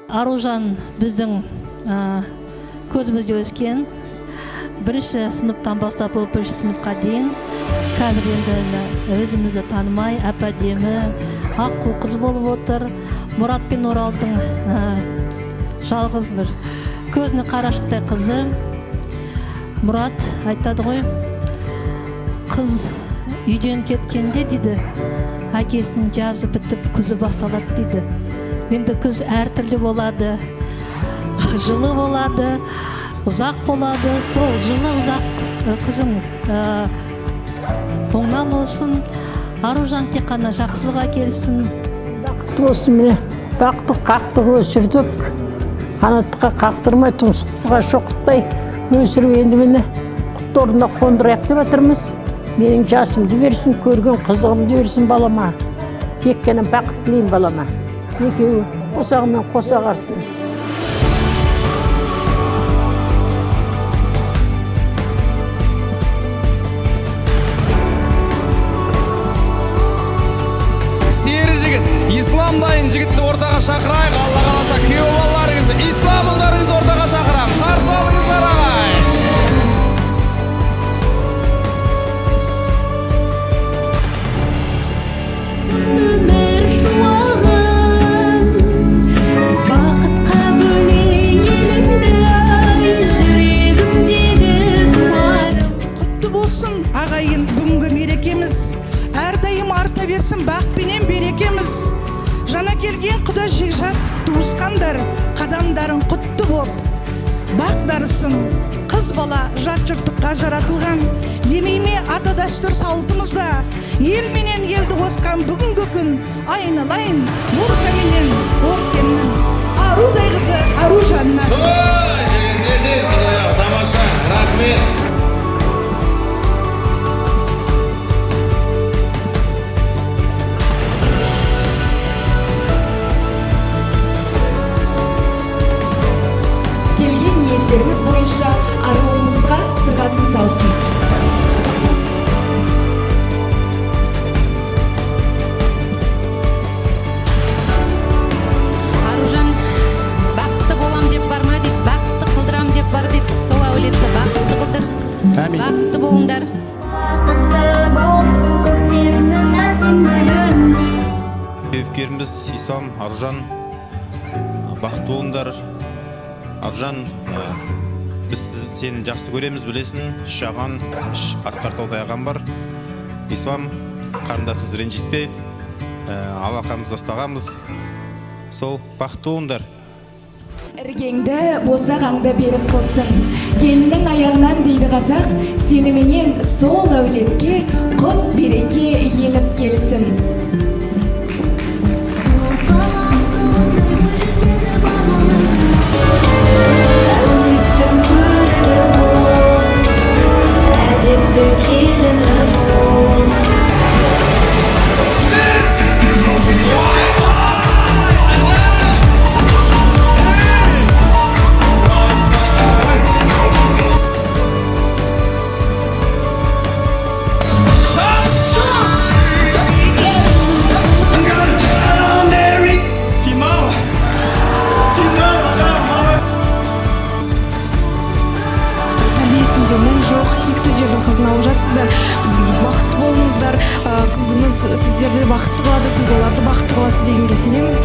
Аружан біздің көзімізде өскен, бірінші сыныптан бастап 5 сыныпқа дейін. Қазір енді өзімізді танымай, әп-әдемі, аққу қыз болып отыр. Мұрат пен Оралдың жалғыз бір көзіне қарашықтай қызы. Мұрат айтады ғой, қыз үйден кеткенде дейді, әкесінің жазы бітіп күзі басталады дейді. Енді күз әртүрлі болады, жылы болады, ұзақ болады. Сол жылы ұзақ күзің оңнан болсын. Аружан тек қана жақсылық әкелсін. Бақытты болсын, міне бақтық қақтық өсірдік. Қанатқа қақтырмай, тұмсыққа шоқытпай өсіріп, енді міне құтты орнына қондырайық деп жатырмыз. Менің жасымды берсін, көрген қызығымды берсін балама. Тек қана бақыт тілеймін балама. Екеуі қосағымен қоса қарсын. Сері жігіт, ислам дайын жігітті ортаға шақырайық. Алла қаласа күйеу балаларыңызды, ислам ұлдарыңызды ортаға шақырамын. Қарсы алыңыздар ағай. Құтты болсын ағайын бүгінгі мерекеміз. Әрдайым арта берсін бақ пенен берекеміз. Жана келген құда жекжат туысқандар, қадамдарын құтты боп. Бақ дарысын, қыз бала жат жұрттыққа жаратылған. Демейме ата дәстүр салтымызда. Ел менен елді қосқан бүгінгі күн айналайын Мурка менен Оркемнің арудай қызы Аружаннан. Тамаша, рахмет. Келген ниеттеріңіз бойынша аруымызға сырғасын салсын. Аружан бақытты болам деп барма дейді, бақытты қылдырам деп бар дейді. Сол әулетті бақытты қылдыр, бақытты болыңдар. Бақытты бол, көктеріңнің әсем гүліндей. Кейіпкеріміз Ислам, Аружан, бақытты болыңдар. Аружан, біз сені жақсы көреміз, білесің. Үш ағаң, үш асқар таудай ағаң бар. Ислам, қарындасымыз ренжітпе, алақамыз достағамыз. Сол бақытты болыңдар. Іргеңді босағаңды беріп қылсын. Келінің аяғынан дейді қазақ, сеніменен сол әулетке құт береке еліп келсін. Мен жоқ, текті жердің қызын алып жатсыздар. Бақытты болыңыздар. Қыздыңыз сіздерді бақытты қылады, сіз оларды бақытты қыласыз дегенге сенемін.